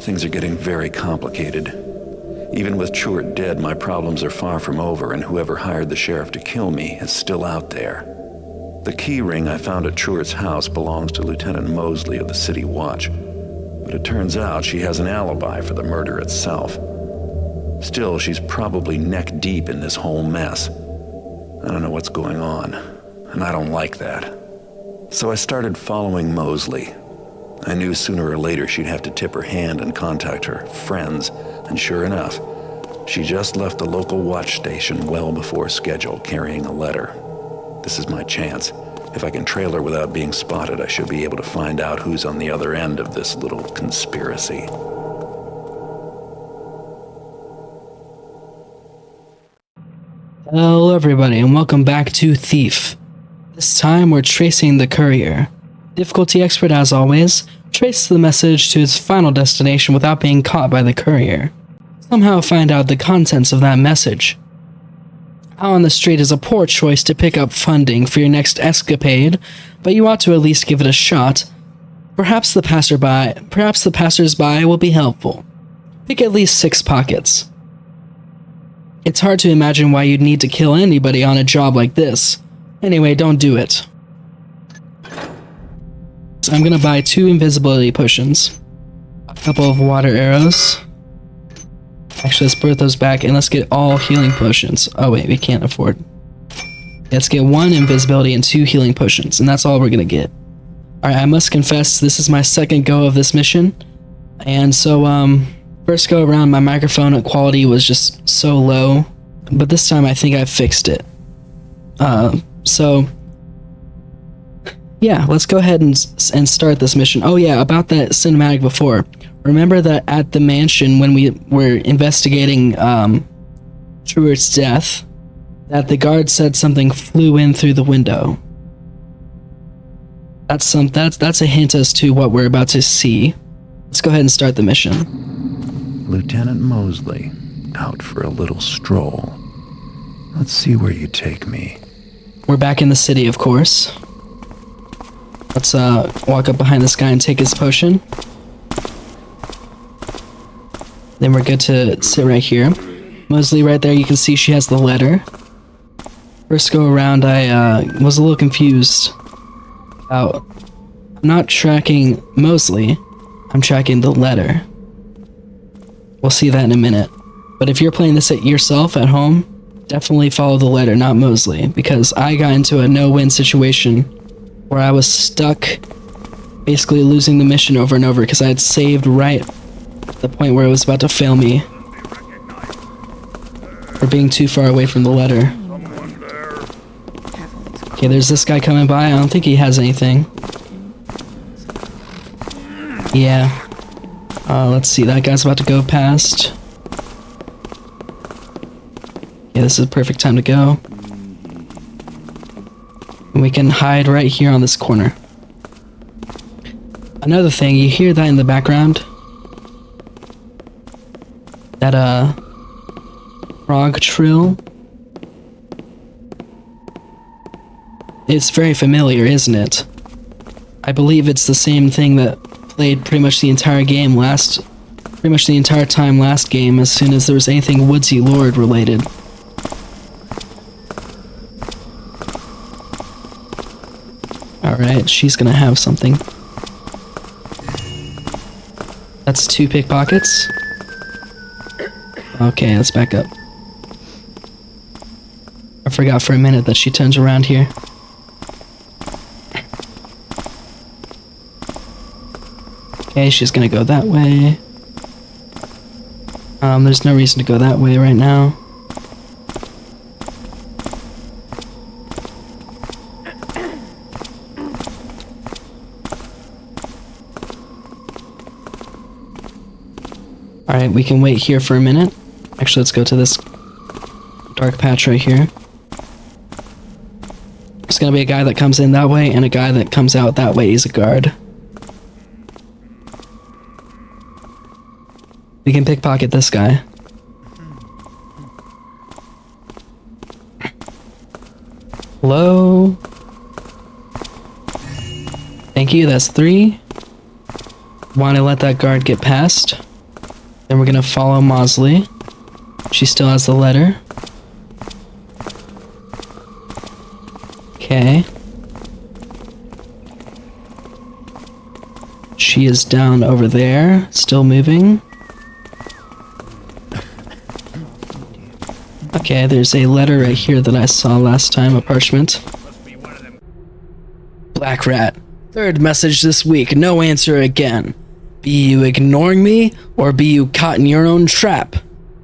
Things are getting very complicated. Even with Churt dead, my problems are far from over, and whoever hired the sheriff to kill me is still out there. The key ring I found at Churt's house belongs to Lieutenant Mosley of the City Watch, but it turns out she has an alibi for the murder itself. Still, she's probably neck deep in this whole mess. I don't know what's going on, and I don't like that. So I started following Mosley. I knew sooner or later she'd have to tip her hand and contact her friends, and sure enough, she just left the local watch station well before schedule carrying a letter. This is my chance. If I can trail her without being spotted, I should be able to find out who's on the other end of this little conspiracy. Hello everybody and welcome back to Thief. This time we're tracing the Courier. Difficulty expert as always, trace the message to its final destination without being caught by the Courier. Somehow find out the contents of that message. Out on the street is a poor choice to pick up funding for your next escapade, but you ought to at least give it a shot. Perhaps the passers-by will be helpful. Pick at least 6 pockets. It's hard to imagine why you'd need to kill anybody on a job like this. Anyway, don't do it. So I'm gonna buy 2 invisibility potions, a couple of water arrows. Actually, let's put those back and let's get all healing potions. Oh wait, we can't afford. Let's get 1 invisibility and 2 healing potions, and that's all we're gonna get. Alright, I must confess, this is my second go of this mission. And so, first go around, my microphone quality was just so low, but this time I think I fixed it. So yeah, let's go ahead and start this mission. Oh yeah, about that cinematic before. Remember that at the mansion when we were investigating Truart's death, that the guard said something flew in through the window. That's a hint as to what we're about to see. Let's go ahead and start the mission. Lieutenant Mosley, out for a little stroll. Let's see where you take me. We're back in the city, of course. Let's walk up behind this guy and take his potion. Then we're good to sit right here. Mosley right there, you can see she has the letter. First go around, I was a little confused about... I'm not tracking Mosley, I'm tracking the letter. We'll see that in a minute. But if you're playing this yourself at home, definitely follow the letter, not Mosley, because I got into a no-win situation where I was stuck basically losing the mission over and over because I had saved right at the point where it was about to fail me for being too far away from the letter. Okay, there's this guy coming by. I don't think he has anything. Yeah. Let's see, that guy's about to go past. Yeah, this is the perfect time to go. And we can hide right here on this corner. Another thing, you hear that in the background? That, frog trill? It's very familiar, isn't it? I believe it's the same thing that played pretty much the entire game last game as soon as there was anything Woodsy Lord related. Alright, she's gonna have something. That's 2 pickpockets. Okay, let's back up. I forgot for a minute that she turns around here. Okay, she's gonna go that way. There's no reason to go that way right now. Alright, we can wait here for a minute. Actually, let's go to this dark patch right here. There's gonna be a guy that comes in that way and a guy that comes out that way. He's a guard. We can pickpocket this guy. Hello? Thank you, that's 3. Want to let that guard get past? Then we're gonna follow Mosley. She still has the letter. Okay. She is down over there, still moving. Okay, there's a letter right here that I saw last time, a parchment. Black Rat. Third message this week, no answer again. Be you ignoring me, or be you caught in your own trap?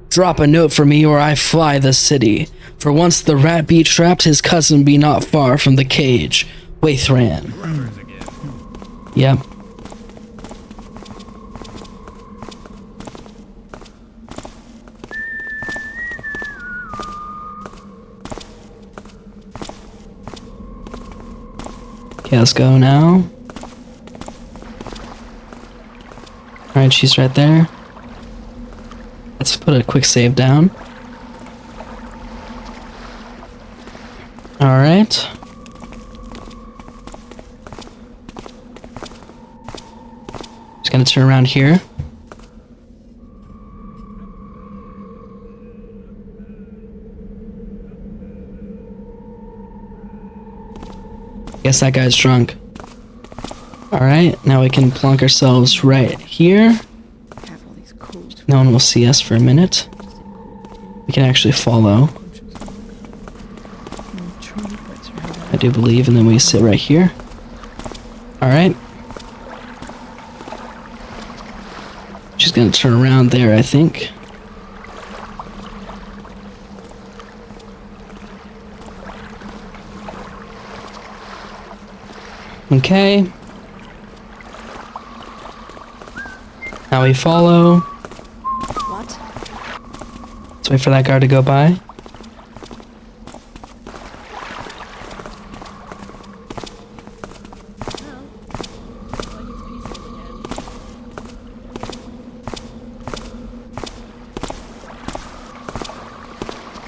Drop a note for me, or I fly the city. For once the rat be trapped, his cousin be not far from the cage. Waithran. Yep. Okay, let's go now. Alright, she's right there. Let's put a quick save down. Alright. Just gonna turn around here. Guess that guy's drunk. Alright, now we can plonk ourselves right here. No one will see us for a minute. We can actually follow. I do believe, and then we sit right here. Alright. She's gonna turn around there, I think. Okay. Now we follow. What? Let's wait for that guard to go by.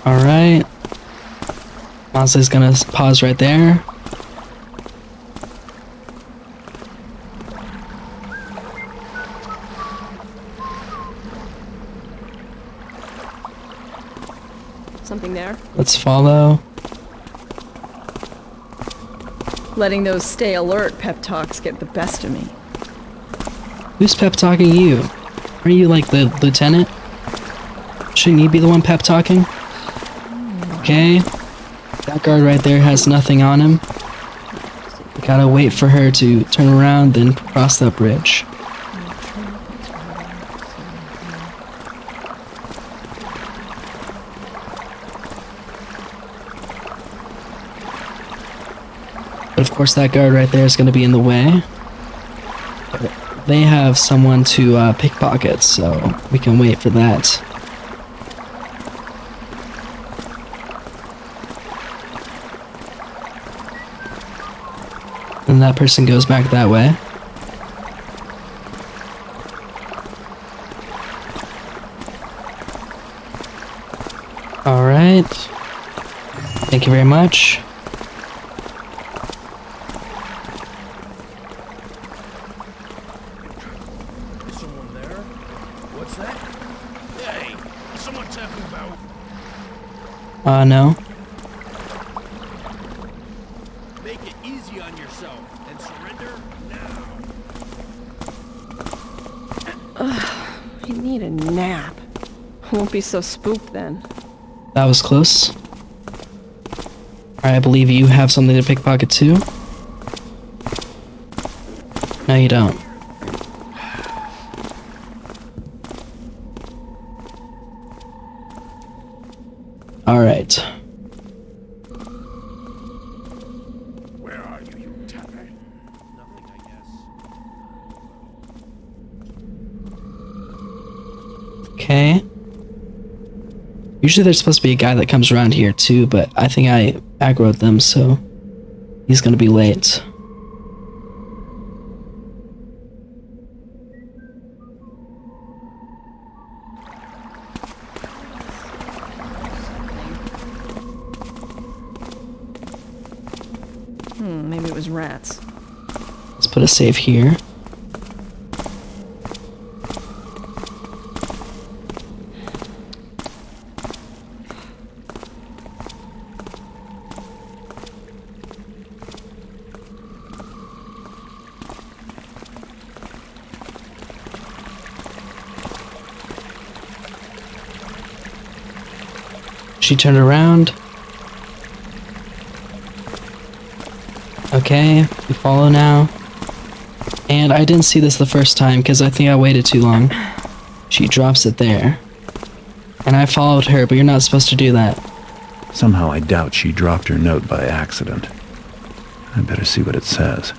Alright. Mosley's gonna pause right there. Something there? Let's follow. Letting those stay alert pep talks get the best of me. Who's pep talking you? Are you like the lieutenant? Shouldn't you be the one pep talking? Okay. That guard right there has nothing on him. We gotta wait for her to turn around, then cross that bridge. But of course that guard right there is gonna be in the way. They have someone to pickpocket, so we can wait for that. And that person goes back that way. Alright. Thank you very much. Is someone there? What's that? Hey, is someone talking about? No. Make it easy on yourself and surrender now. I need a nap. I won't be so spooked then. That was close. Alright, I believe you have something to pickpocket too. No, you don't. Alright. Where are you, you tapper? Nothing, I guess. Okay. Usually there's supposed to be a guy that comes around here too, but I think I aggroed them, so he's gonna be late. Maybe it was rats. Let's put a save here. She turned around. Okay, we follow now. And I didn't see this the first time because I think I waited too long. She drops it there. And I followed her, but you're not supposed to do that. Somehow I doubt she dropped her note by accident. I better see what it says.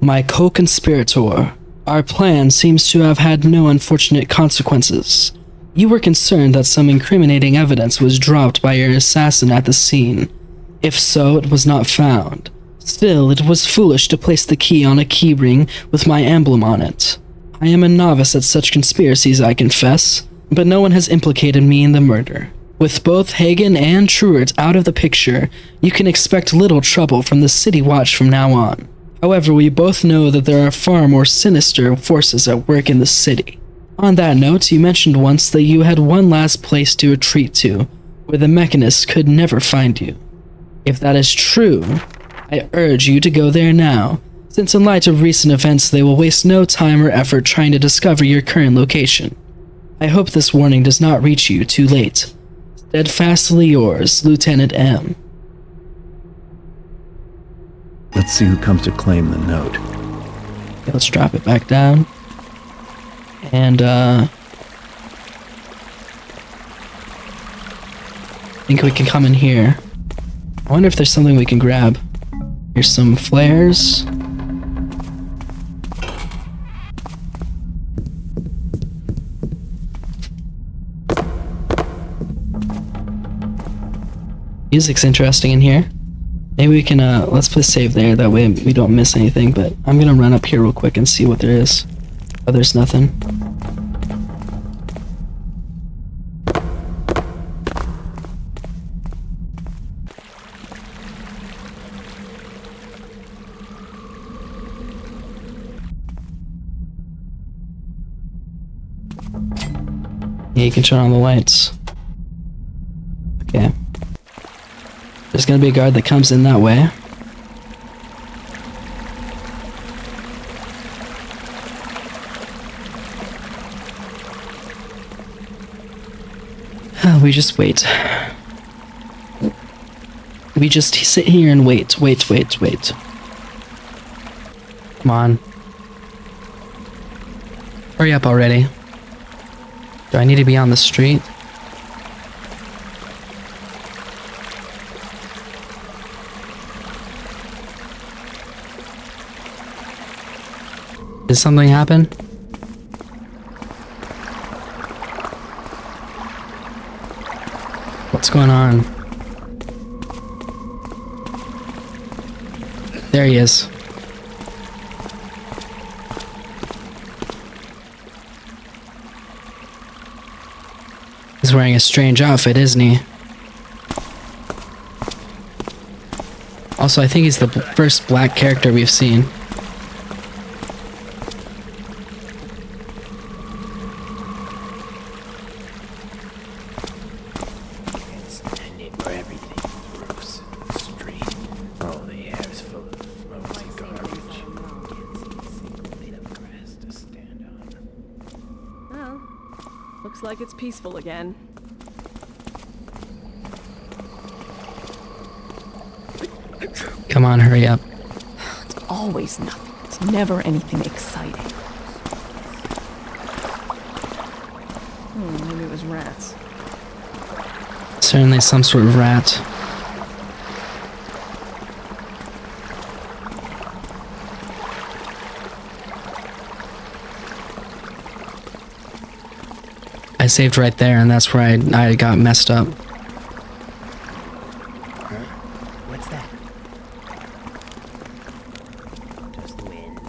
My co-conspirator, our plan seems to have had no unfortunate consequences. You were concerned that some incriminating evidence was dropped by your assassin at the scene. If so, it was not found. Still, it was foolish to place the key on a keyring with my emblem on it. I am a novice at such conspiracies, I confess, but no one has implicated me in the murder. With both Hagen and Truart out of the picture, you can expect little trouble from the City Watch from now on. However, we both know that there are far more sinister forces at work in the city. On that note, you mentioned once that you had one last place to retreat to, where the Mechanists could never find you. If that is true, I urge you to go there now, since in light of recent events they will waste no time or effort trying to discover your current location. I hope this warning does not reach you too late. Steadfastly yours, Lieutenant M. Let's see who comes to claim the note. Okay, let's drop it back down. And, I think we can come in here. I wonder if there's something we can grab. Here's some flares. Music's interesting in here. Maybe we can, let's put a save there, that way we don't miss anything, but I'm gonna run up here real quick and see what there is. Oh, there's nothing. Yeah, you can turn on the lights. Okay. There's gonna be a guard that comes in that way. We just wait. We just sit here and wait. Come on. Hurry up already. Do I need to be on the street? Did something happen? What's going on? There he is. He's wearing a strange outfit, isn't he? Also, I think he's the first black character we've seen. Looks like it's peaceful again. Come on, hurry up. It's always nothing. It's never anything exciting. Maybe it was rats. Certainly some sort of rat. I saved right there, and that's where I got messed up. What's that? Just the wind.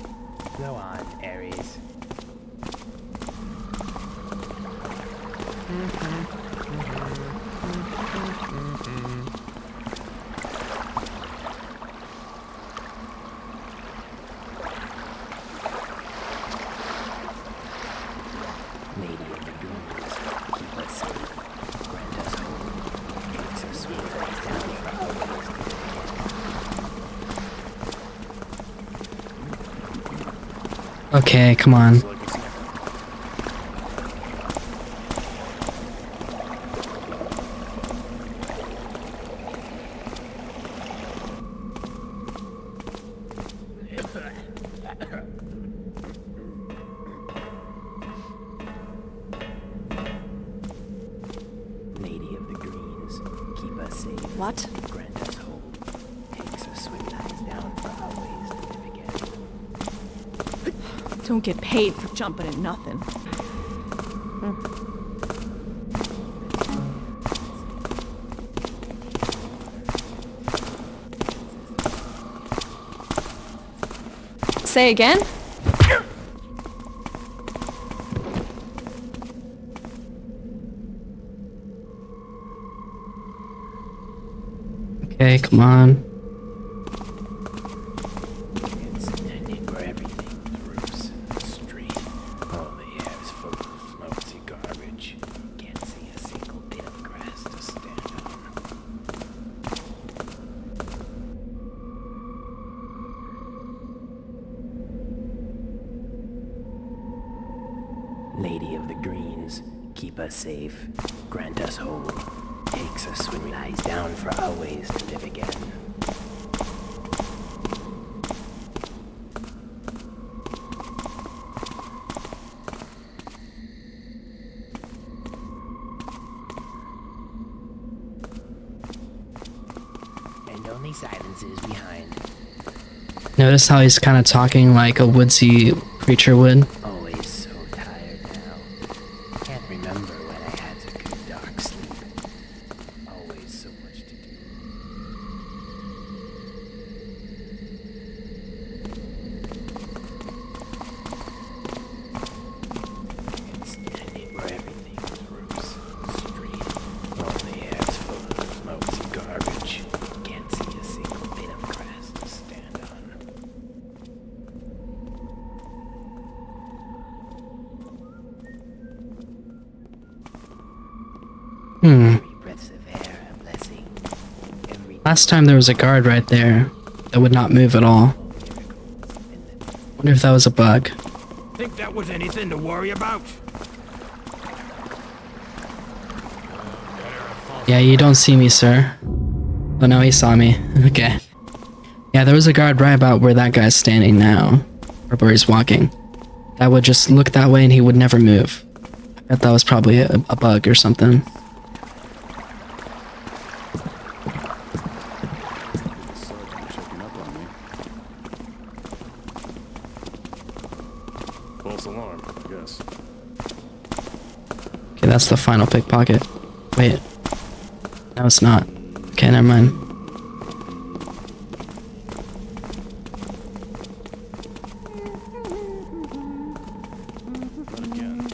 Go on, Aries. Lady of the Dunes, keep us safe, grant us hope, makes us sweet eyes down Okay, come on. What? Granda's hole. Takes us swing lies down for always to live again. Don't get paid for jumping at nothing. Say again? Okay, come on. It's intended where everything's roofs and the street. All the air is full of smoky garbage. Can't see a single bit of grass to stand on. Lady of the Greens, keep us safe. Grant us whole. Takes us when lies down for always to live again. And only silence is behind. Notice how he's kind of talking like a woodsy creature would. Always so tired now. Can't remember when I had a good dark sleep. Always so much to do. It's standing where everything is roofs, street. All the air's full of smokes and garbage. Can't see a single bit of grass to stand on. Every breath of air a blessing. Every Last time there was a guard right there that would not move at all. Wonder if that was a bug. Think that was anything to worry about? Yeah, you don't see me, sir. Oh no, he saw me. Okay. Yeah, there was a guard right about where that guy's standing now. Or where he's walking. That would just look that way and he would never move. I bet that was probably a bug or something. False alarm, yes. Okay, that's the final pickpocket. Wait. No, it's not. Okay, never mind. Not again.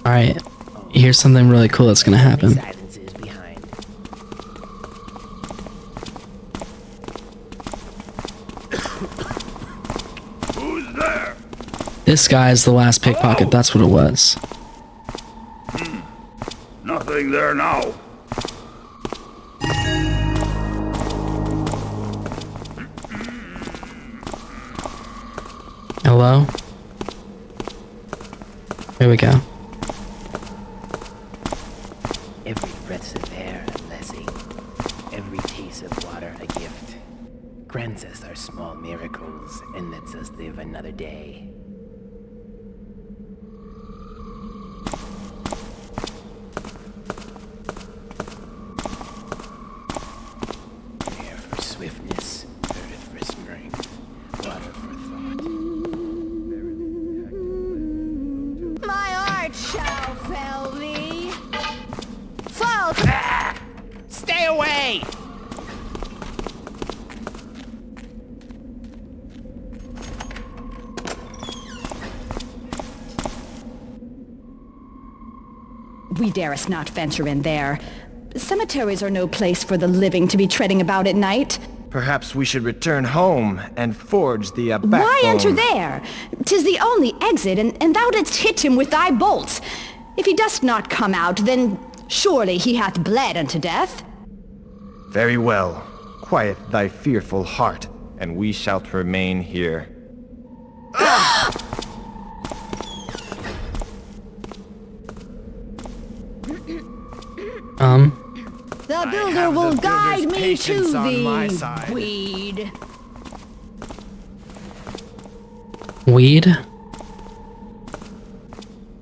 Alright. Here's something really cool that's gonna happen. silence is behind. Who's there? This guy is the last pickpocket, that's what it was. Nothing there now. Hello? There we go. Every breath of air a blessing. Every taste of water a gift. Grants us our small miracles and lets us live another day. Air for swiftness, earth for strength, water for thought. My art shall fell thee. Fall. Stay away! We darest not venture in there. Cemeteries are no place for the living to be treading about at night. Perhaps we should return home and forge the backbone. Why enter there? 'Tis the only exit, and thou didst hit him with thy bolts. If he dost not come out, then surely he hath bled unto death. Very well. Quiet thy fearful heart, and we shalt remain here. The The I builder have the will builder's guide me patience to on my the side. weed. Weed?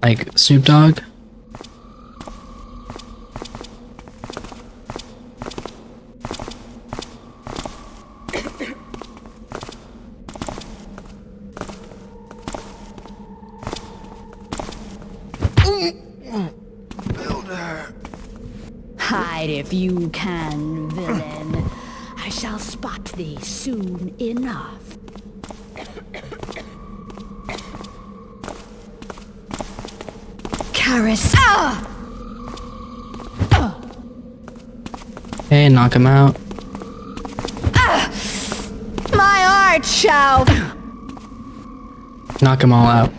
Like Snoop Dogg? Hide if you can, villain. I shall spot thee soon enough. Karis. Hey, knock him out. My art shall. Knock them all out.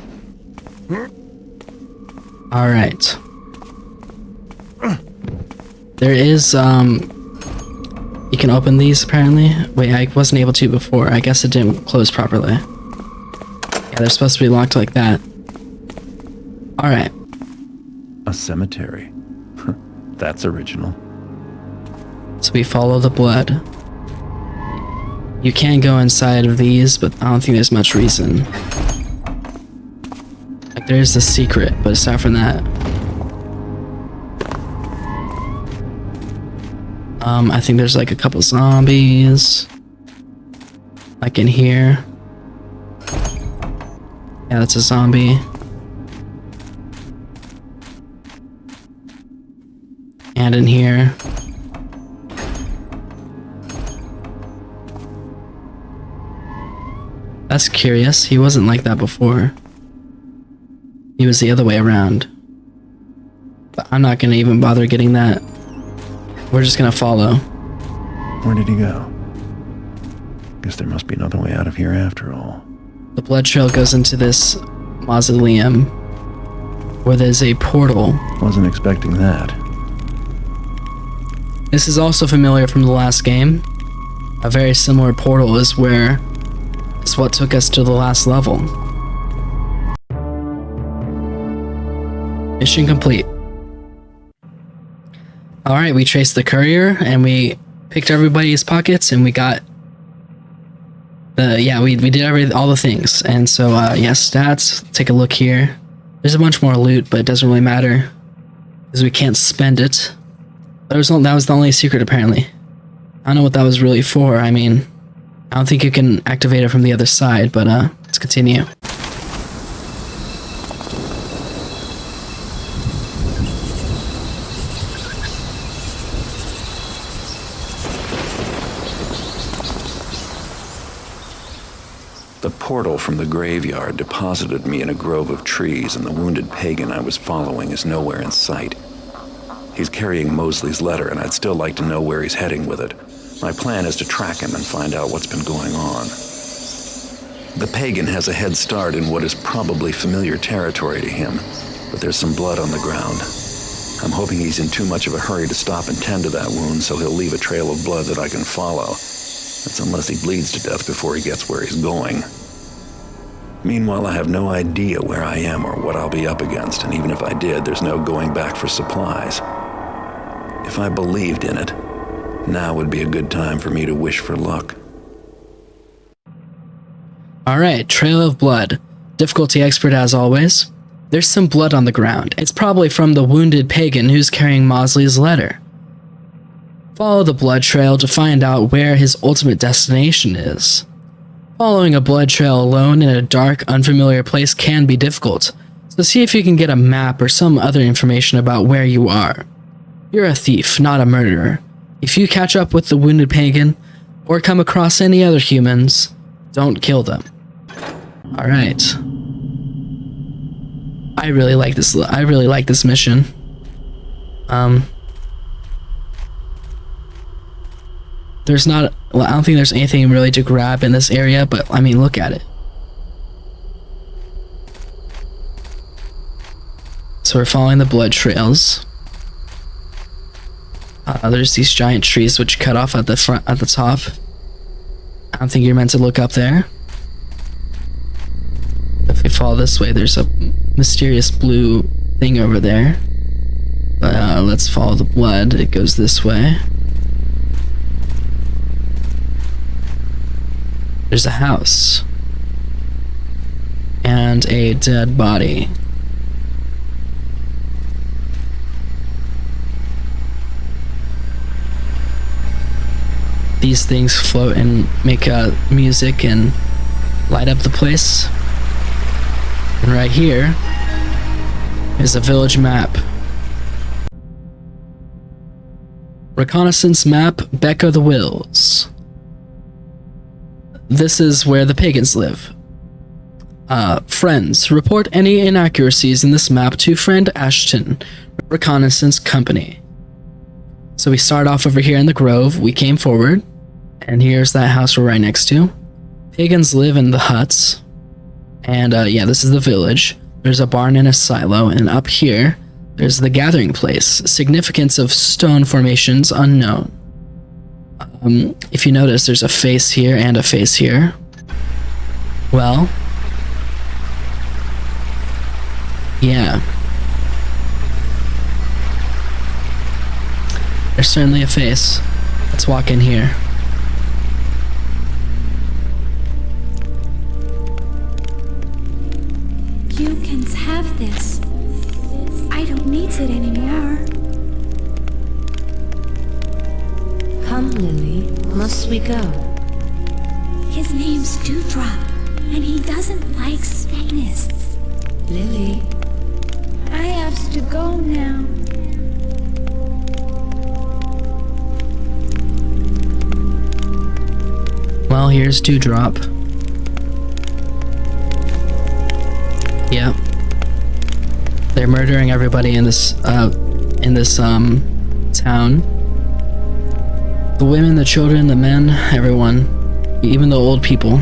Alright. There is, you can open these apparently. Wait, I wasn't able to before. I guess it didn't close properly. Yeah, they're supposed to be locked like that. Alright. A cemetery. That's original. So we follow the blood. You can go inside of these, but I don't think there's much reason. Like, there's the secret, but aside from that... I think there's like a couple zombies. Like in here. Yeah, that's a zombie. And in here. That's curious. He wasn't like that before. He was the other way around. But I'm not gonna even bother getting that. We're just gonna follow. Where did he go? Guess there must be another way out of here after all. The blood trail goes into this mausoleum where there's a portal. Wasn't expecting that. This is also familiar from the last game. A very similar portal is where it's what took us to the last level. Mission complete. Alright, we traced the courier and we picked everybody's pockets and we got we did all the things. And so yeah, stats, take a look here. There's a bunch more loot, but it doesn't really matter because we can't spend it. That was the only secret apparently. I don't know what that was really for. I mean, I don't think you can activate it from the other side, but let's continue. The portal from the graveyard deposited me in a grove of trees, and the wounded pagan I was following is nowhere in sight. He's carrying Mosley's letter, and I'd still like to know where he's heading with it. My plan is to track him and find out what's been going on. The pagan has a head start in what is probably familiar territory to him, but there's some blood on the ground. I'm hoping he's in too much of a hurry to stop and tend to that wound, so he'll leave a trail of blood that I can follow. That's unless he bleeds to death before he gets where he's going. Meanwhile, I have no idea where I am or what I'll be up against, and even if I did, there's no going back for supplies. If I believed in it, now would be a good time for me to wish for luck. Alright, trail of blood. Difficulty expert as always. There's some blood on the ground. It's probably from the wounded pagan who's carrying Mosley's letter. Follow the blood trail to find out where his ultimate destination is. Following a blood trail alone in a dark, unfamiliar place can be difficult, so see if you can get a map or some other information about where you are. You're a thief, not a murderer. If you catch up with the wounded pagan, or come across any other humans, don't kill them. Alright. I really like this mission. There's not, well, I don't think there's anything really to grab in this area, but I mean, look at it. So we're following the blood trails. There's these giant trees which cut off at the front, at the top. I don't think you're meant to look up there. If we follow this way, there's a mysterious blue thing over there. Let's follow the blood. It goes this way. There's a house. And a dead body. These things float and make music and light up the place. And right here is a village map. Reconnaissance map, Beck of the Wills. This is where the pagans live. Friends, report any inaccuracies in this map to friend Ashton, Reconnaissance Company. So we start off over here in the grove. We came forward, and here's that house we're right next to. Pagans live in the huts. And yeah, this is the village. There's a barn and a silo, and up here, there's the gathering place. Significance of stone formations unknown. If you notice, there's a face here and a face here. Well, yeah. There's certainly a face. Let's walk in here. You can have this. I don't need it anymore. Come, Lily. Must we go? His name's Dewdrop, and he doesn't like Satanists. Lily. I have to go now. Well, here's Dewdrop. Yep. They're murdering everybody in this town. The women, the children, the men, everyone. Even the old people.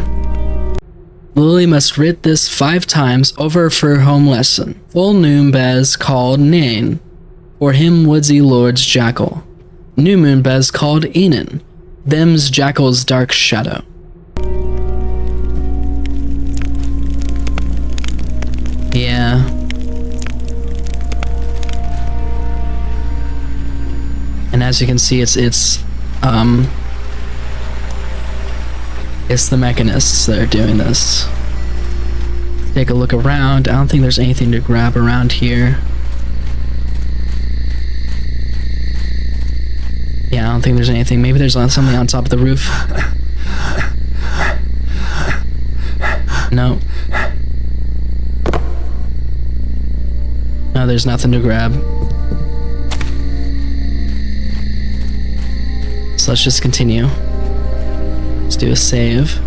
Lily must writ this 5 times over for her home lesson. Full noon bez called Nain. For him woodsy lord's jackal. New moon bez called Enon. Them's jackal's dark shadow. Yeah. And as you can see, it's the mechanists that are doing this. Take a look around. I don't think there's anything to grab around here. Yeah, I don't think there's anything. Maybe there's something on top of the roof. No. No, there's nothing to grab. So let's just continue. Let's do a save.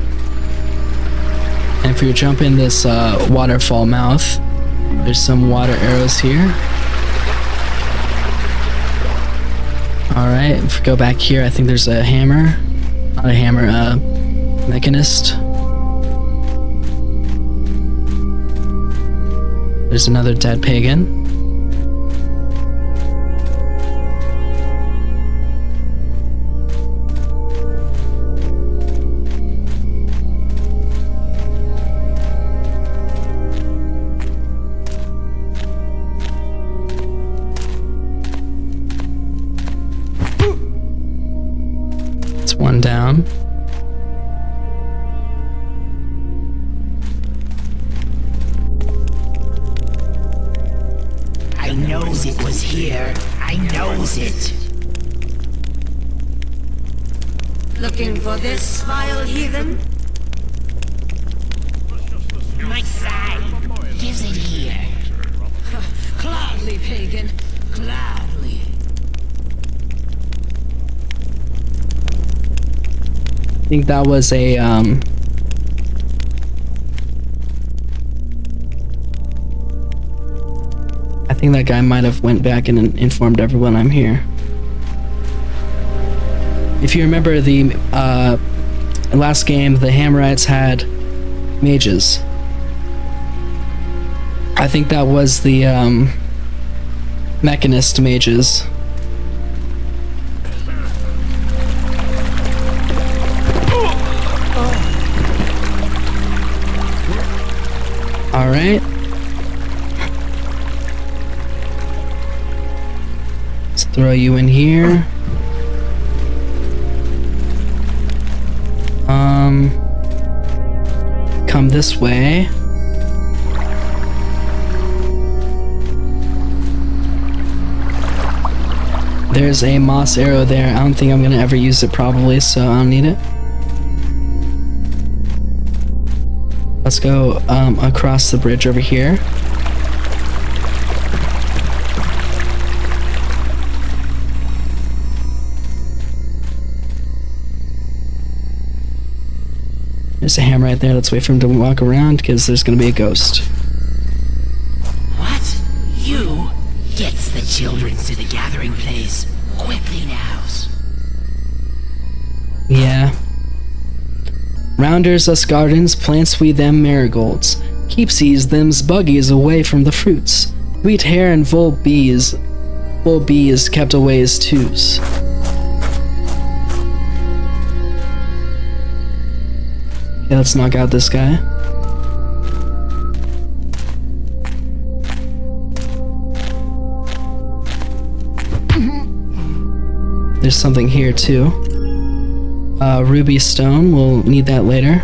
And if you jump in this waterfall mouth, there's some water arrows here. Alright, if we go back here, I think there's a hammer. Not a hammer, mechanist. There's another dead pagan. It's one down. I knows it was here. I knows it. Looking for this vile heathen? My side gives it here. Gladly, pagan. Gladly. I think that was a I think that guy might have went back and informed everyone I'm here. If you remember the last game, the Hammerites had mages. I think that was the mechanist mages. All right. Let's throw you in here. come this way. There's a moss arrow there. I don't think I'm gonna ever use it probably, so I don't need it. Let's go across the bridge over here. There's a ham right there. Let's wait for him to walk around because there's gonna be a ghost. What? You? Gets the children to the gathering place. Quickly now. Yeah. Rounders us gardens, plants we them marigolds. Keepsies them's buggies away from the fruits. Wheat hare and full bees kept away as twos. Okay, let's knock out this guy. There's something here too. Ruby stone, we'll need that later.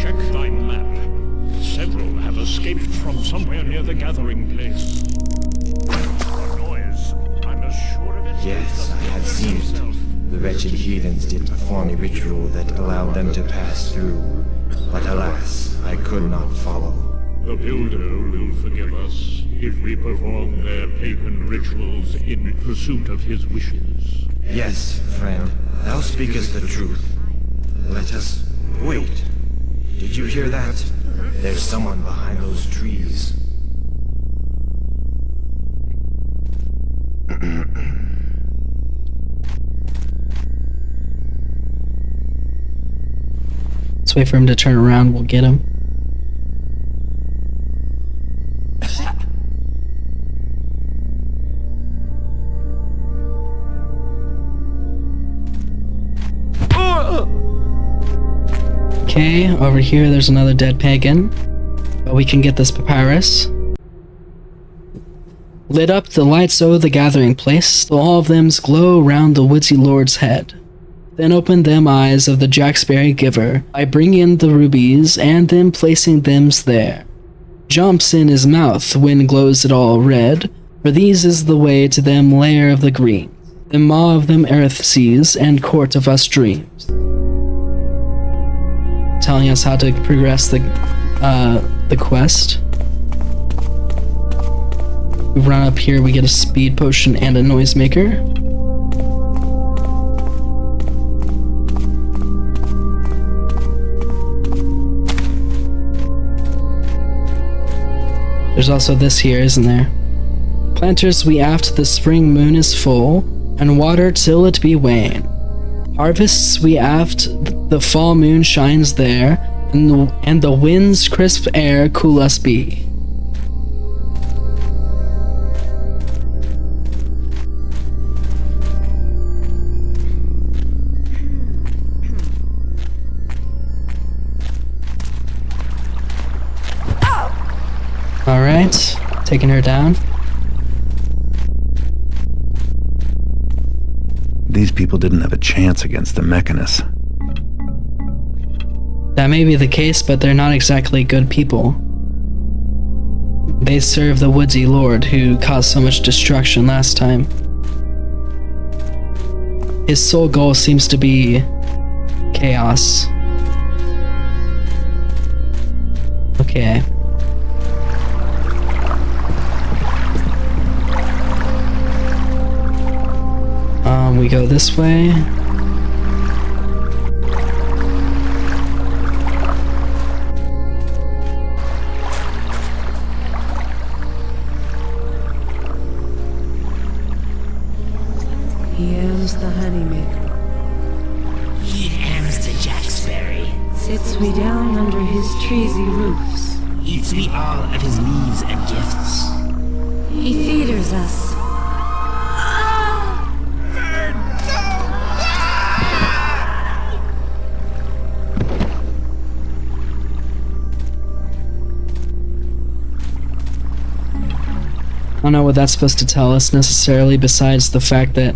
Check thy map. Several have escaped from somewhere near the gathering place. A noise. I'm as sure of it. Yes, I had seen it. The wretched heathens did perform a ritual that allowed them to pass through. But alas, I could not follow. The Builder will forgive us if we perform their pagan rituals in pursuit of his wishes. Yes, friend, thou speakest the truth. Let us wait. Did you hear that? There's someone behind those trees. Let's wait for him to turn around, we'll get him. Okay, over here there's another dead pagan. But we can get this papyrus. Lit up the lights o' the gathering place, till all of them's glow round the woodsy lord's head. Then open them eyes of the jacksberry giver, by bringing the rubies, and then placing them's there. Jumps in his mouth when glows it all red, for these is the way to them lair of the green, them maw of them earth seas, and court of us dreams. Telling us how to progress the quest. We run up here, we get a speed potion and a noisemaker. There's also this here, isn't there? Planters we aft the spring moon is full, and water till it be wane. Harvests we aft the fall moon shines there, and the wind's crisp air cool us be. Alright, taking her down. These people didn't have a chance against the Mechanists. That may be the case, but they're not exactly good people. They serve the woodsy lord who caused so much destruction last time. His sole goal seems to be chaos. Okay. We go this way. He aims the honeymaker. He aims the jacksberry. Sits we down under his treesy roofs. Eats we all of his leaves and gifts. He feeders us. don't know what that's supposed to tell us necessarily, besides the fact that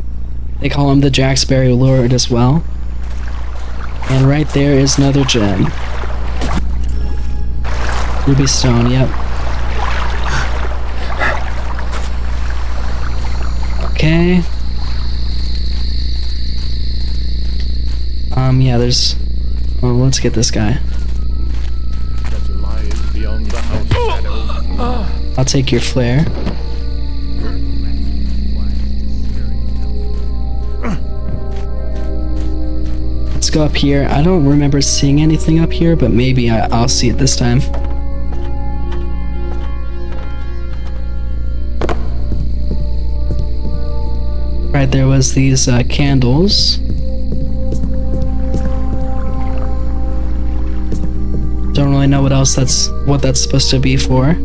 they call him the Jacksberry Lord as well. And right there is another gem. Ruby stone, yep. Okay. Yeah, there's... Oh, let's get this guy. That lies beyond the house shadow. I'll take your flare. Let's go up here. I don't remember seeing anything up here, but maybe I'll see it this time. Right, there was these candles. Don't really know what that's supposed to be for.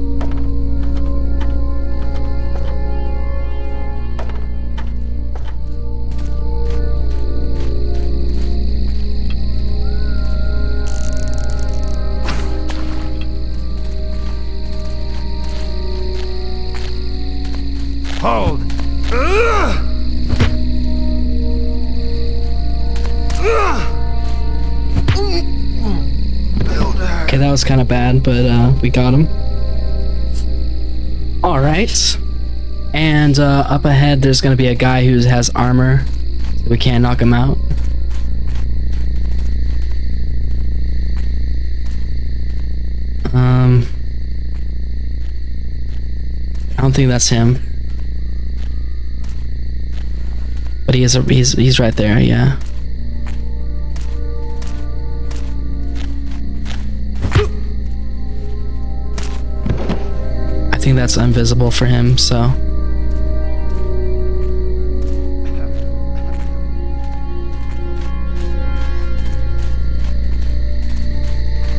Hold! Okay, that was kind of bad, but we got him. Alright. And up ahead, there's going to be a guy who has armor. So we can't knock him out. I don't think that's him. But he's right there, yeah. I think that's invisible for him, so.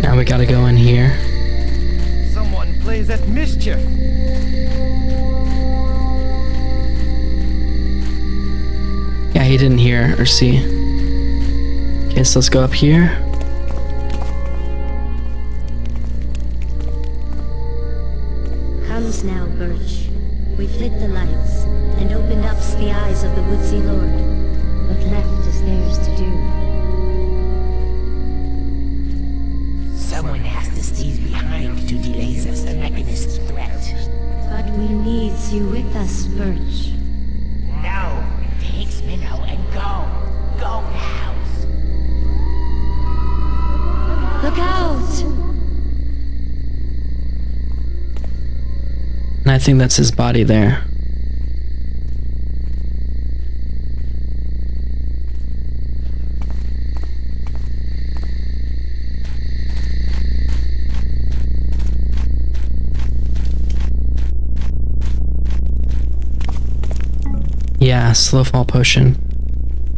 Now we gotta go in here. Someone plays at mischief. Yeah, he didn't hear or see. Okay, so let's go up here. Comes now, Birch. We've lit the lights and opened up the eyes of the woodsy lord. What left is theirs to do. Someone has to stay behind to delay the Mechanist's threat. But we needs you with us, Birch. No, take Minnow and go. Go now. Look out! And I think that's his body there. Yeah, slow fall potion.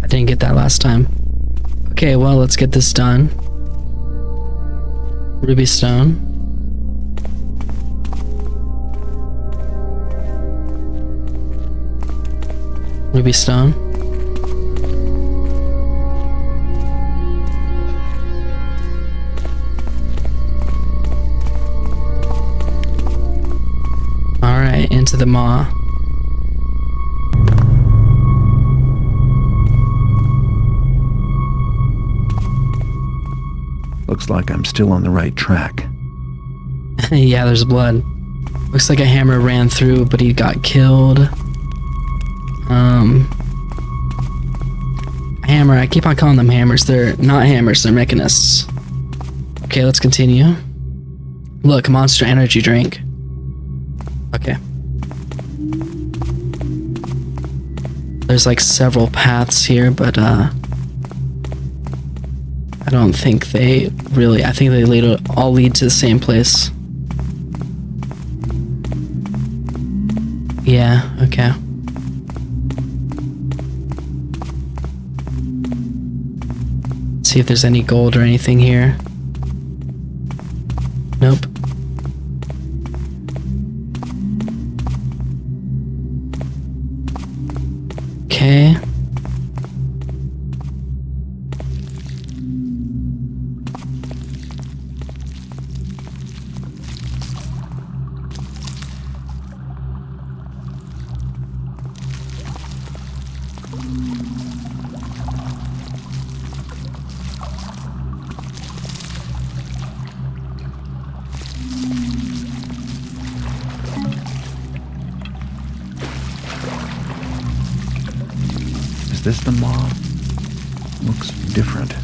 I didn't get that last time. Okay, well, let's get this done. Ruby stone. Ruby stone. Alright, into the maw. Looks like I'm still on the right track. Yeah, there's blood. Looks like a hammer ran through, but he got killed. Hammer, I keep on calling them hammers. They're not hammers, they're mechanists. Okay, let's continue. Look, monster energy drink. Okay. There's like several paths here, but I don't think they really, I think they all lead to the same place. Yeah, okay. See if there's any gold or anything here. Nope. Okay. Is this the mob? Looks different.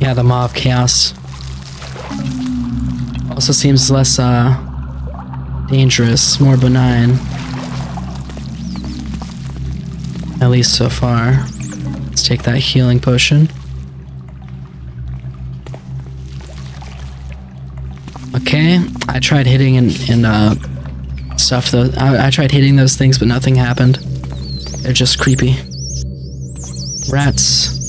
Yeah, the Maw of Chaos. Also seems less, dangerous, more benign. At least so far. Let's take that healing potion. Okay, I tried hitting and stuff though. I tried hitting those things, but nothing happened. They're just creepy. Rats.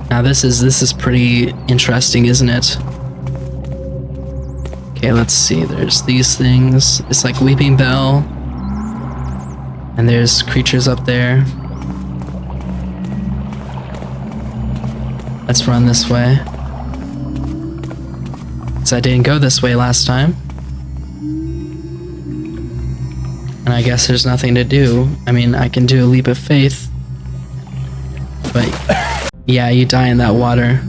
Now this is pretty interesting, isn't it? Okay, let's see. There's these things. It's like Weeping Bell. And there's creatures up there. Let's run this way. Because I didn't go this way last time. And I guess there's nothing to do. I mean, I can do a leap of faith. But yeah, you die in that water.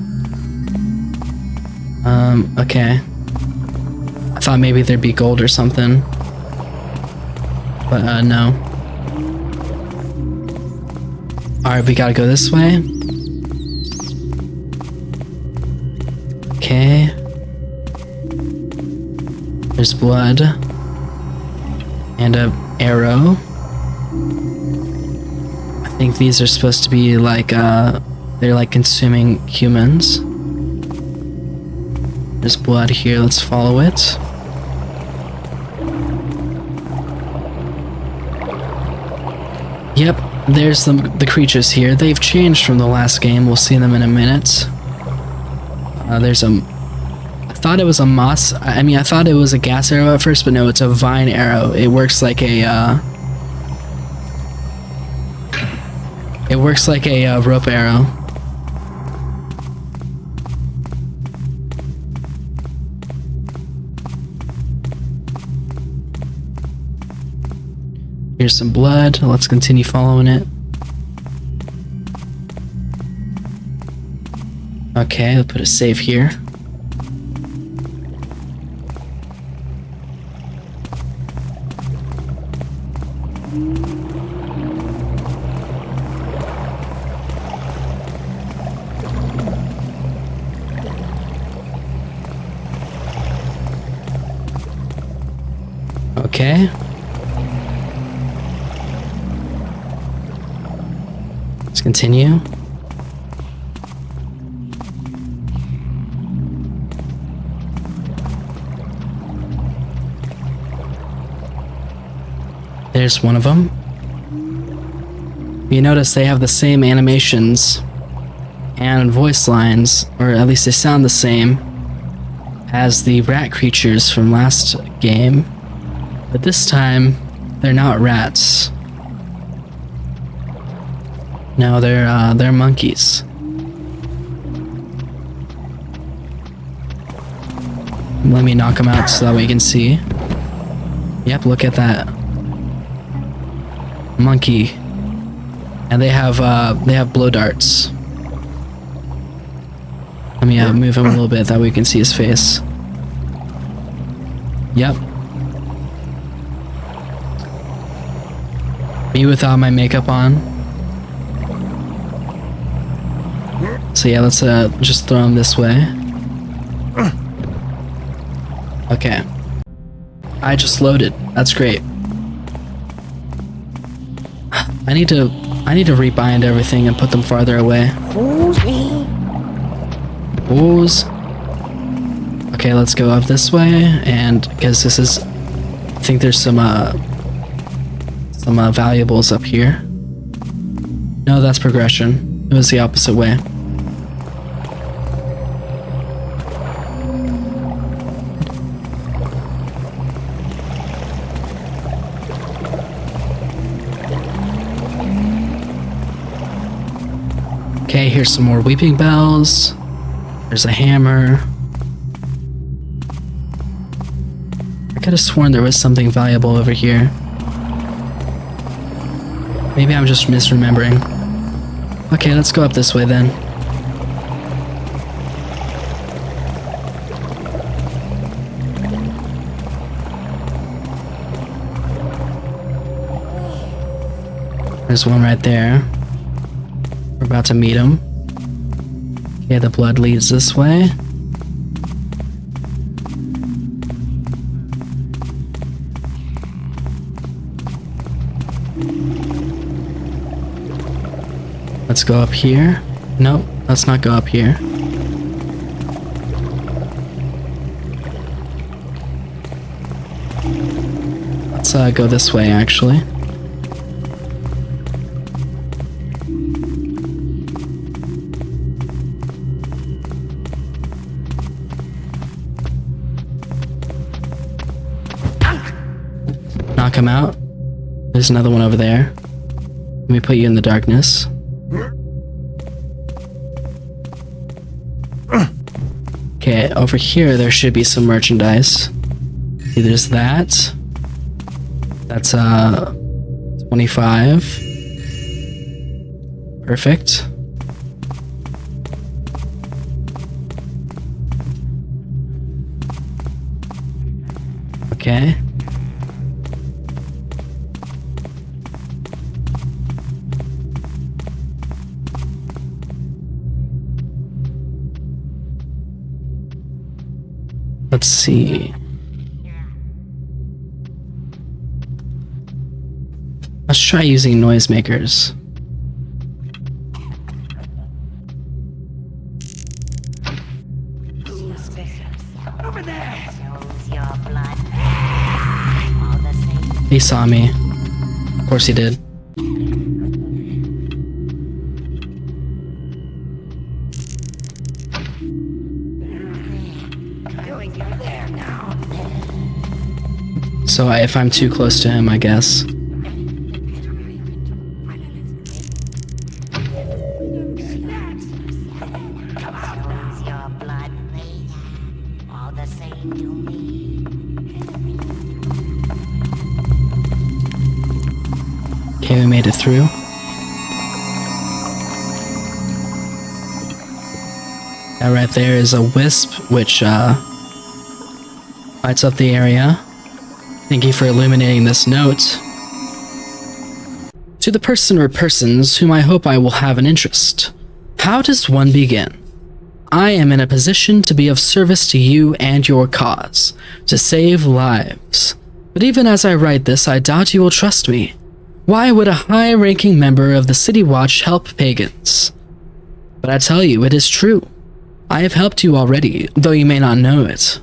Okay. I thought maybe there'd be gold or something. But no. Alright, we gotta go this way. Okay. There's blood. And a arrow. I think these are supposed to be like, they're like consuming humans. There's blood here, let's follow it. Yep, there's the creatures here. They've changed from the last game. We'll see them in a minute. There's a... I thought it was a moss... I mean, I thought it was a gas arrow at first, but no, it's a vine arrow. It works like a... It works like a rope arrow. Here's some blood. Let's continue following it. Okay, I'll put a save here. Okay. Let's continue. There's one of them. You notice they have the same animations and voice lines, or at least they sound the same as the rat creatures from last game. But this time, they're not rats. No, they're monkeys. Let me knock them out so that we can see. Yep, look at that. Monkey. And they have blow darts. Let me move him a little bit that we can see his face. Yep. Me without my makeup on. So yeah, let's just throw him this way. Okay. I just loaded. That's great. I need to rebind everything and put them farther away. Ooze. Okay, let's go up this way, and because this is, I think there's some valuables up here. No, that's progression. It was the opposite way. Okay, here's some more weeping bells. There's a hammer. I could have sworn there was something valuable over here. Maybe I'm just misremembering. Okay, let's go up this way then. There's one right there. We're about to meet him. Okay, the blood leads this way. Let's go up here. Nope, let's not go up here. Let's go this way, actually. Knock him out. There's another one over there. Let me put you in the darkness. Okay, over here there should be some merchandise. See, there's that. That's 25. Perfect. Okay. Let's see. Let's try using noisemakers. Over there! He saw me. Of course he did. So if I'm too close to him, I guess. Okay, we made it through. That right there is a wisp, which lights up the area. Thank you for illuminating this note. To the person or persons whom I hope I will have an interest. How does one begin? I am in a position to be of service to you and your cause, to save lives. But even as I write this, I doubt you will trust me. Why would a high-ranking member of the City Watch help pagans? But I tell you, it is true. I have helped you already, though you may not know it.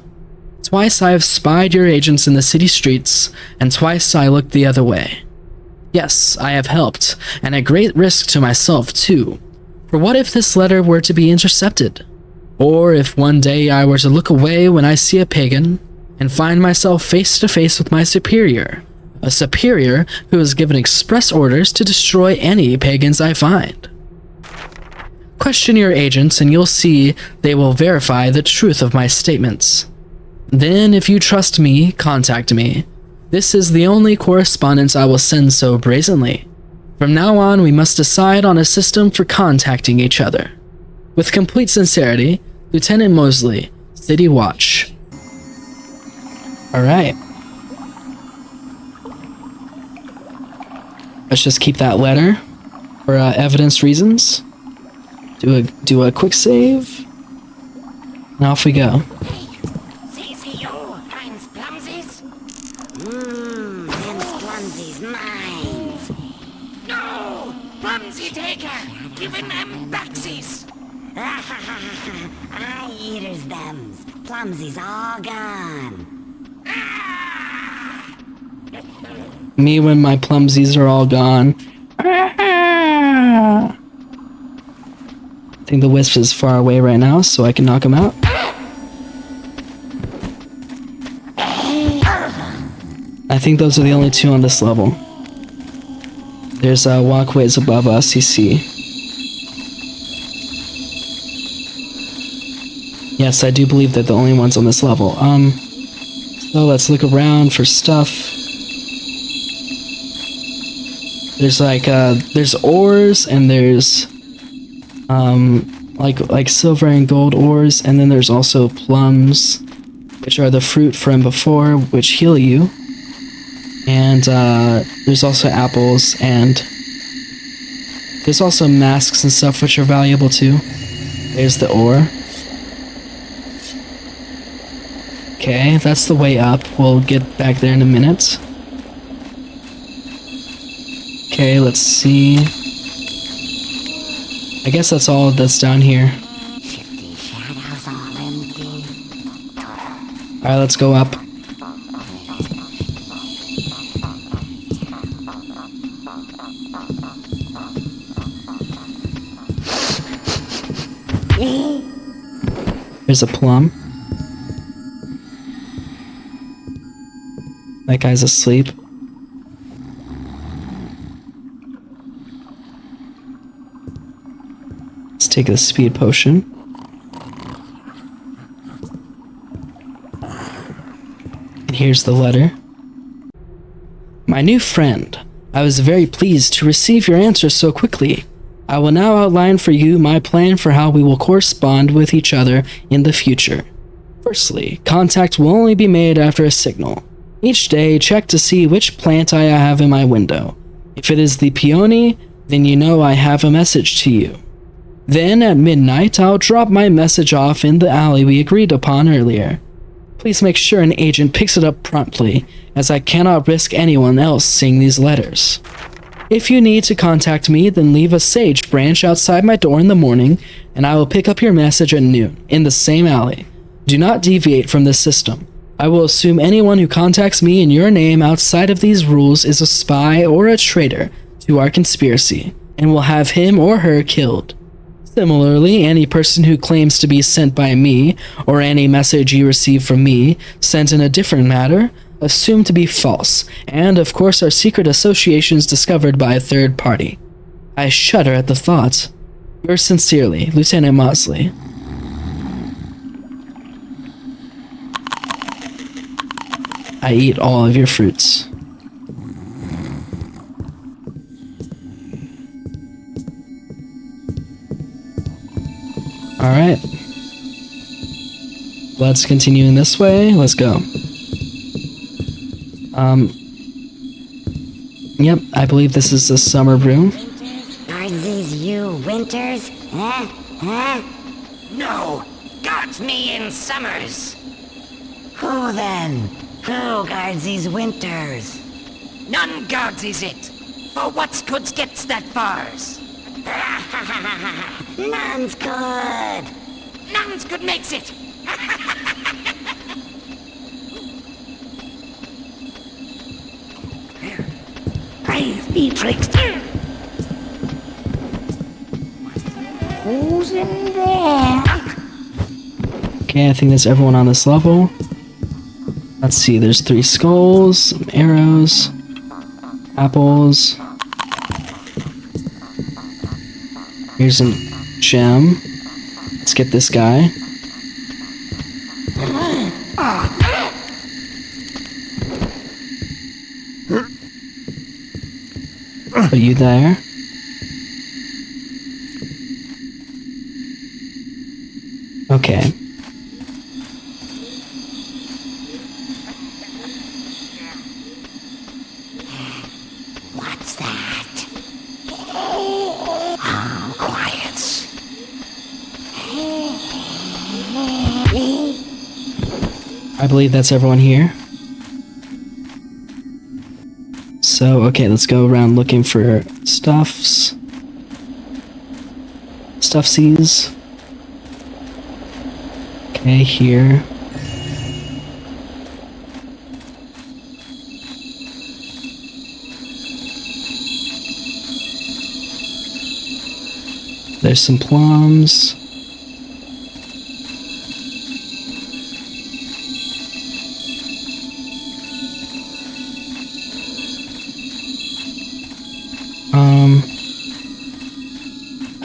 Twice I have spied your agents in the city streets, and twice I looked the other way. Yes, I have helped, and at great risk to myself too. For what if this letter were to be intercepted? Or if one day I were to look away when I see a pagan, and find myself face to face with my superior, a superior who has given express orders to destroy any pagans I find. Question your agents and you'll see they will verify the truth of my statements. Then, if you trust me, contact me. This is the only correspondence I will send so brazenly. From now on, we must decide on a system for contacting each other. With complete sincerity, Lieutenant Mosley, City Watch. Alright. Let's just keep that letter for evidence reasons. Do a quick save. And off we go. Giving them backsies! I eaters them. Plumsy's all gone. Me when my plumsies are all gone. I think the wisp is far away right now, so I can knock him out. I think those are the only two on this level. There's walkways above us, you see. Yes, I do believe they're the only ones on this level. So let's look around for stuff. There's like, there's ores and there's, like silver and gold ores, and then there's also plums, which are the fruit from before, which heal you. And, there's also apples and There's also masks and stuff which are valuable too. There's the ore. Okay, that's the way up. We'll get back there in a minute. Okay, let's see. I guess that's all that's down here. Alright, let's go up. There's a plum. That guy's asleep. Let's take the speed potion. And here's the letter. My new friend, I was very pleased to receive your answer so quickly. I will now outline for you my plan for how we will correspond with each other in the future. Firstly, contact will only be made after a signal. Each day, check to see which plant I have in my window. If it is the peony, then you know I have a message to you. Then, at midnight, I'll drop my message off in the alley we agreed upon earlier. Please make sure an agent picks it up promptly, as I cannot risk anyone else seeing these letters. If you need to contact me, then leave a sage branch outside my door in the morning, and I will pick up your message at noon, in the same alley. Do not deviate from this system. I will assume anyone who contacts me in your name outside of these rules is a spy or a traitor to our conspiracy, and will have him or her killed. Similarly, any person who claims to be sent by me, or any message you receive from me, sent in a different matter, assumed to be false, and of course are secret associations discovered by a third party. I shudder at the thought. Yours sincerely, Lieutenant Mosley. I eat all of your fruits. Alright. Let's continue in this way. Let's go. Yep, I believe this is the summer brew. Are these you, Winters? Huh? No! Guards me in summers! Who then? Who guards these Winters? None guards is it! For what's good gets that fars! None's good! None's good makes it! Praise be trickster! Who's in there? Okay, I think that's everyone on this level. Let's see, there's 3 skulls, some arrows, apples. Here's a gem. Let's get this guy. Are you there? Okay. What's that? Oh, quiet. I believe that's everyone here. So, okay, let's go around looking for stuffsies. Okay, here. There's some plums.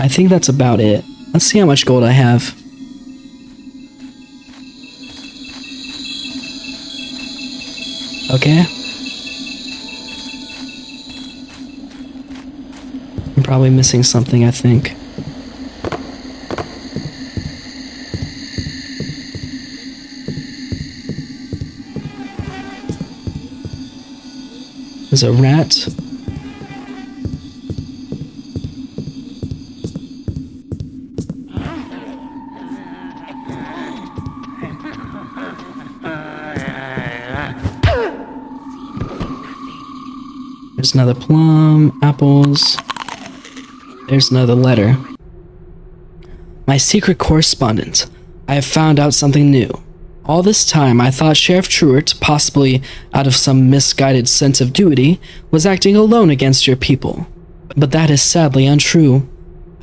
I think that's about it. Let's see how much gold I have. Okay. I'm probably missing something, I think. There's a rat. There's another plum, apples. There's another letter. My secret correspondent. I have found out something new. All this time, I thought Sheriff Truart, possibly out of some misguided sense of duty, was acting alone against your people. But that is sadly untrue.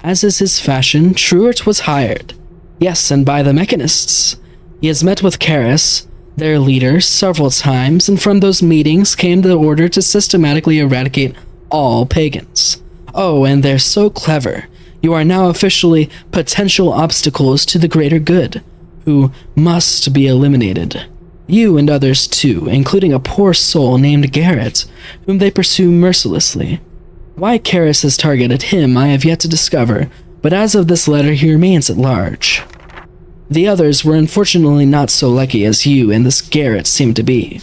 As is his fashion, Truart was hired. Yes, and by the Mechanists. He has met with Karis, their leader, several times, and from those meetings came the order to systematically eradicate all pagans. Oh, and they're so clever. You are now officially potential obstacles to the greater good, who must be eliminated. You and others too, including a poor soul named Garrett, whom they pursue mercilessly. Why Karis has targeted him I have yet to discover, but as of this letter he remains at large. The others were unfortunately not so lucky as you and this Garrett seem to be.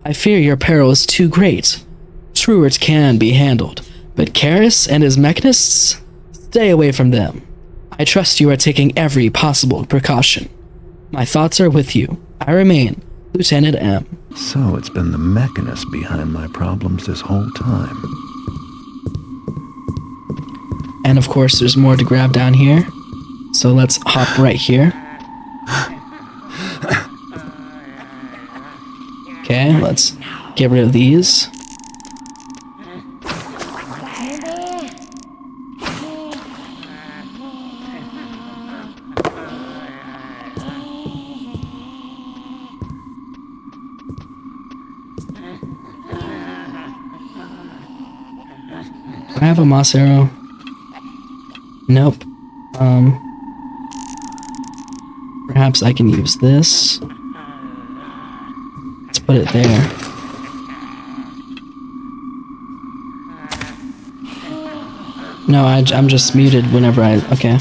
I fear your peril is too great. Truart can be handled, but Karis and his Mechanists? Stay away from them. I trust you are taking every possible precaution. My thoughts are with you. I remain, Lieutenant M. So it's been the Mechanist behind my problems this whole time. And of course, there's more to grab down here. So let's hop right here. Okay, let's get rid of these. Do I have a moss arrow? Nope. Perhaps I can use this. Let's put it there. No, I'm just muted whenever okay.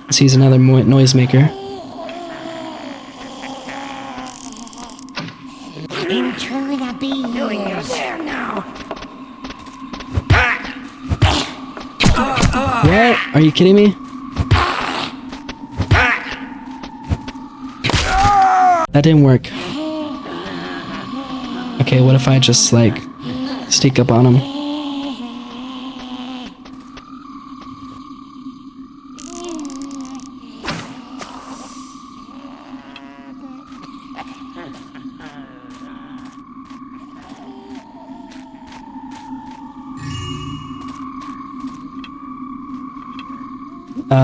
Let's use another noisemaker. Intruder be there now. What? Are you kidding me? That didn't work. Okay, what if I just, like, sneak up on him?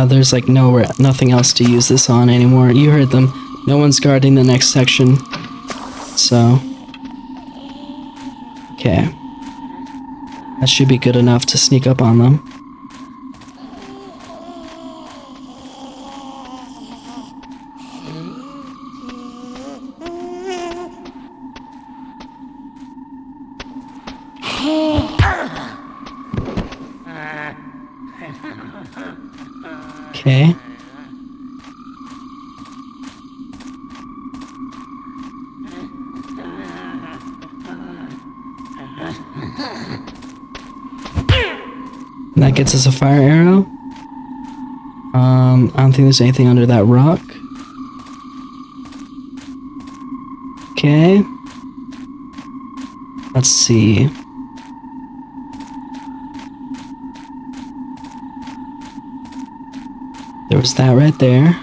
There's like nothing else to use this on anymore. You heard them. No one's guarding the next section. So. Okay. That should be good enough to sneak up on them. Okay. That gets us a fire arrow. I don't think there's anything under that rock. Okay. Let's see. There was that right there.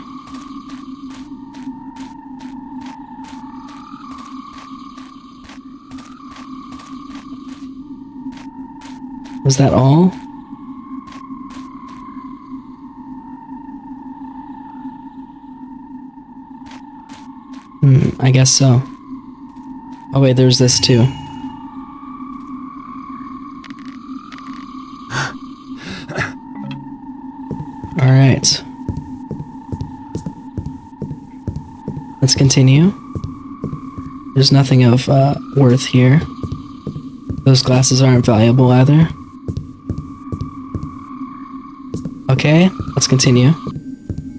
Was that all? I guess so. Oh wait, there's this too. Alright. Let's continue. There's nothing of worth here. Those glasses aren't valuable either. Okay, let's continue.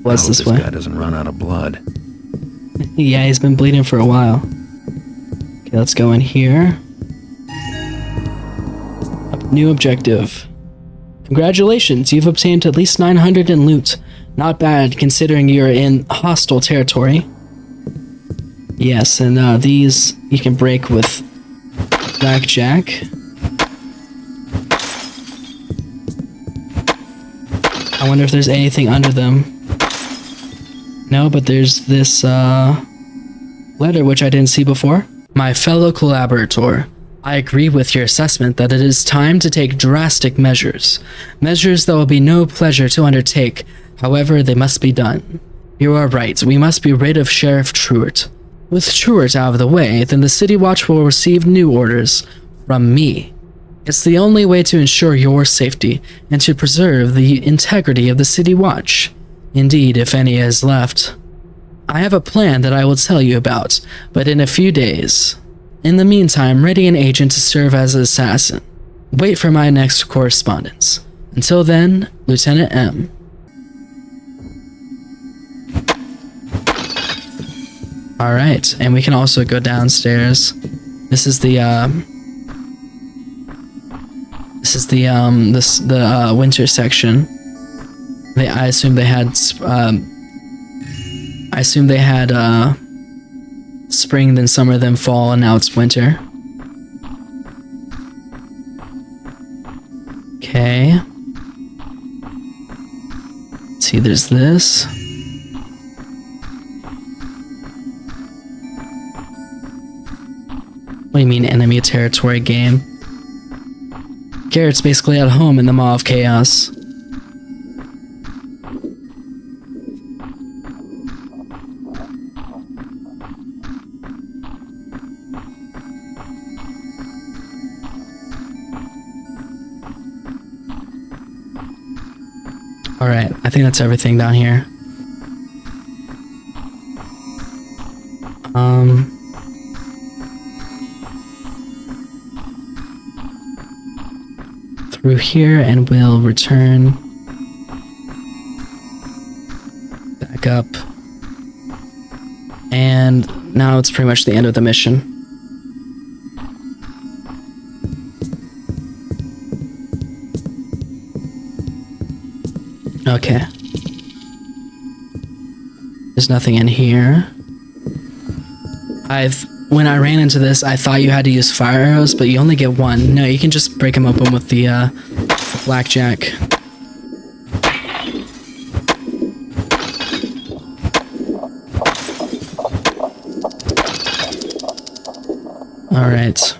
What's this way? This guy doesn't run out of blood. Yeah, he's been bleeding for a while. Okay, let's go in here. New objective. Congratulations, you've obtained at least 900 in loot. Not bad, considering you're in hostile territory. Yes, and these you can break with blackjack. I wonder if there's anything under them. No, but there's this letter which I didn't see before. My fellow collaborator, I agree with your assessment that it is time to take drastic measures. Measures that will be no pleasure to undertake, however they must be done. You are right, we must be rid of Sheriff Truart. With Truart out of the way, then the City Watch will receive new orders from me. It's the only way to ensure your safety and to preserve the integrity of the City Watch. Indeed, if any is left. I have a plan that I will tell you about, but in a few days. In the meantime, ready an agent to serve as an assassin. Wait for my next correspondence. Until then, Lieutenant M. Alright, and we can also go downstairs. This is the winter section. I assume they had spring, then summer, then fall, and now it's winter. Okay. Let's see, there's this. What do you mean, enemy territory game? Garrett's basically at home in the Maw of Chaos. Alright, I think that's everything down here. Through here, and we'll return back up. And now it's pretty much the end of the mission. Okay. There's nothing in here. When I ran into this, I thought you had to use fire arrows, but you only get one. No, you can just break them open with the blackjack. Alright.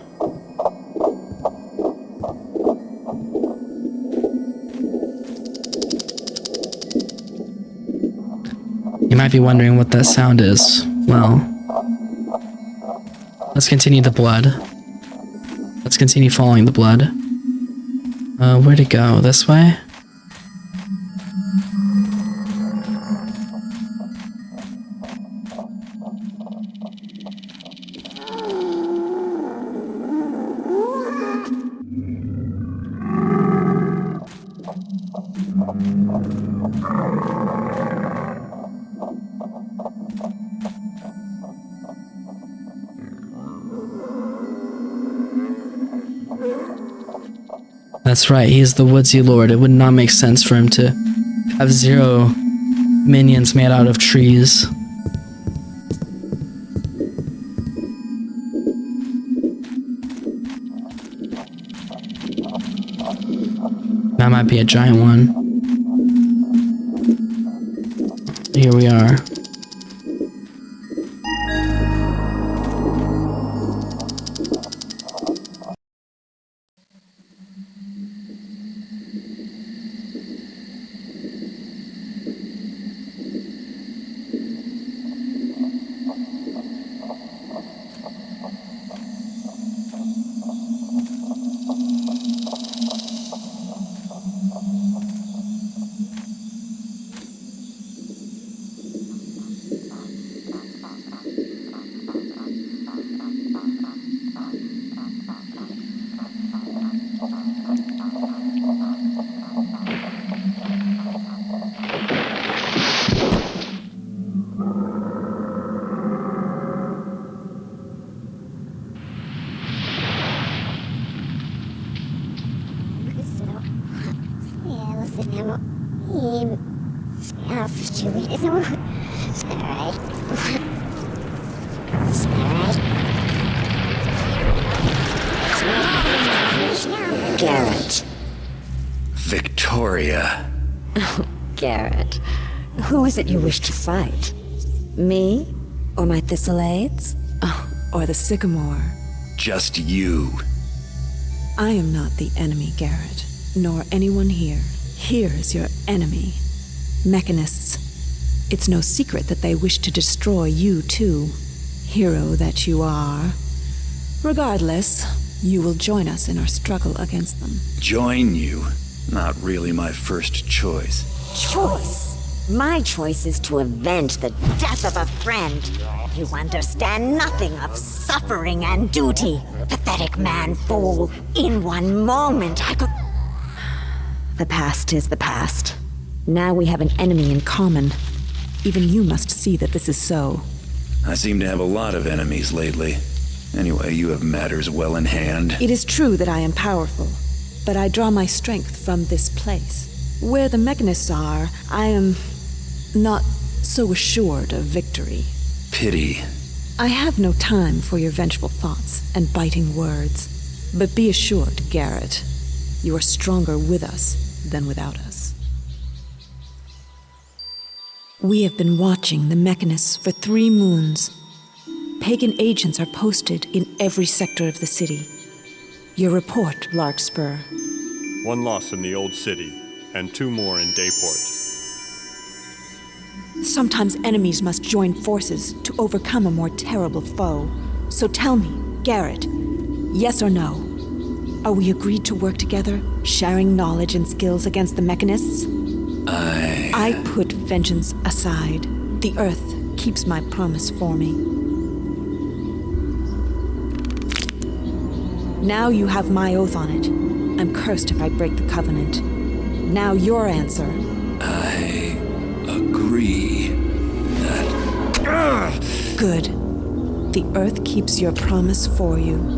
You might be wondering what that sound is. Well, let's continue the blood. Let's continue following the blood. Where'd it go? This way? That's right, he is the Woodsy Lord. It would not make sense for him to have 0 minions made out of trees. That might be a giant one. Here we are. Garrett. Victoria. Garrett, who is it you wish to fight? Me? Or my Thistlades? Or the Sycamore? Just you. I am not the enemy, Garrett, nor anyone here. Here is your enemy. Mechanists. It's no secret that they wish to destroy you, too. Hero that you are. Regardless, you will join us in our struggle against them. Join you? Not really my first choice. Choice? My choice is to avenge the death of a friend. You understand nothing of suffering and duty. Pathetic man fool. In one moment I could... The past is the past. Now we have an enemy in common. Even you must see that this is so. I seem to have a lot of enemies lately. Anyway, you have matters well in hand. It is true that I am powerful, but I draw my strength from this place. Where the mechanists are, I am not so assured of victory. Pity. I have no time for your vengeful thoughts and biting words. But be assured, Garrett, you are stronger with us than without us. We have been watching the mechanists for 3 moons. Pagan agents are posted in every sector of the city. Your report, Larkspur. 1 loss in the old city, and 2 more in Dayport. Sometimes enemies must join forces to overcome a more terrible foe. So tell me, Garrett, yes or no? Are we agreed to work together, sharing knowledge and skills against the mechanists? I put vengeance aside. The Earth keeps my promise for me. Now you have my oath on it. I'm cursed if I break the covenant. Now your answer. I agree that... Good. The Earth keeps your promise for you.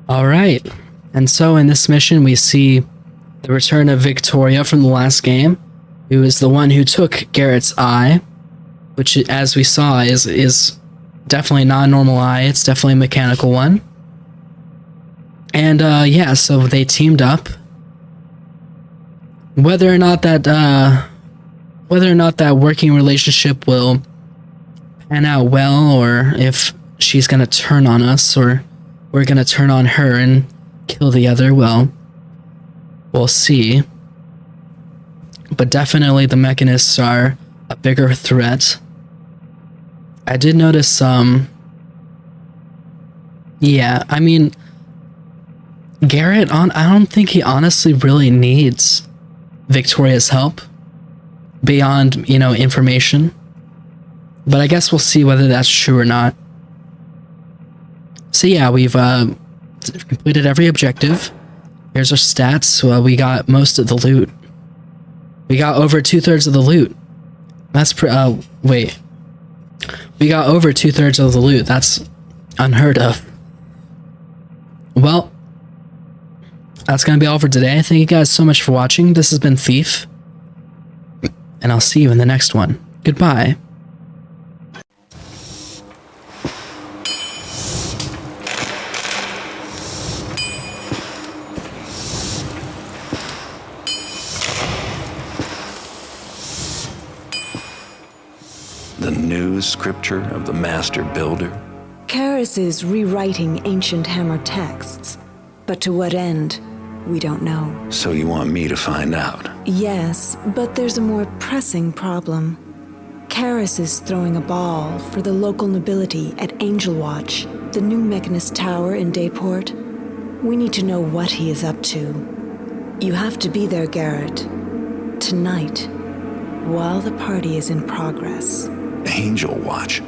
Alright, and so in this mission we see the return of Victoria from the last game, who is the one who took Garrett's eye, which as we saw is definitely not a normal eye, it's definitely a mechanical one. And yeah, so they teamed up. Whether or not that working relationship will pan out well, or if she's gonna turn on us, or we're gonna turn on her and kill the other, well, we'll see. But definitely the mechanists are a bigger threat. I did notice yeah, I mean, Garrett, I don't think he honestly really needs Victoria's help beyond, you know, information. But I guess we'll see whether that's true or not. So yeah, we've completed every objective. Here's our stats. Well, we got most of the loot. We got over 2/3 of the loot. That's wait. We got over 2/3 of the loot. That's unheard of. Well, that's gonna be all for today. Thank you guys so much for watching. This has been Thief, and I'll see you in the next one. Goodbye. The new scripture of the Master Builder? Karis is rewriting ancient Hammer texts, but to what end, we don't know. So you want me to find out? Yes, but there's a more pressing problem. Karis is throwing a ball for the local nobility at Angel Watch, the new Mechanist Tower in Dayport. We need to know what he is up to. You have to be there, Garrett. Tonight, while the party is in progress. Angel Watch?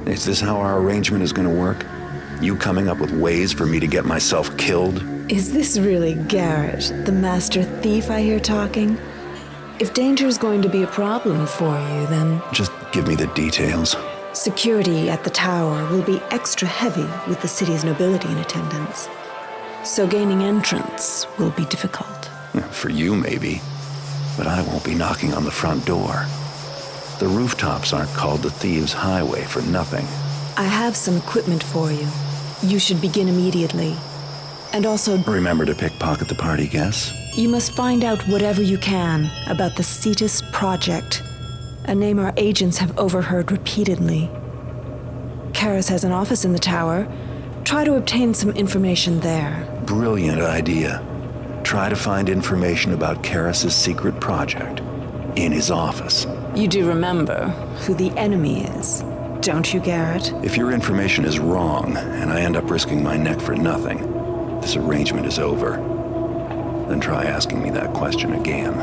Is this how our arrangement is gonna work? You coming up with ways for me to get myself killed? Is this really Garrett, the master thief I hear talking? If danger is going to be a problem for you, then... Just give me the details. Security at the tower will be extra heavy with the city's nobility in attendance, so gaining entrance will be difficult. For you, maybe, but I won't be knocking on the front door. The rooftops aren't called the Thieves' Highway for nothing. I have some equipment for you. You should begin immediately. And also, Remember to pickpocket the party guests? you must find out whatever you can about the Cetus Project, a name our agents have overheard repeatedly. Karis has an office in the tower. Try to obtain some information there. Brilliant idea. Try to find information about Karis' secret project in his office. You do remember who the enemy is, don't you, Garrett? If your information is wrong, and I end up risking my neck for nothing, this arrangement is over. Then try asking me that question again.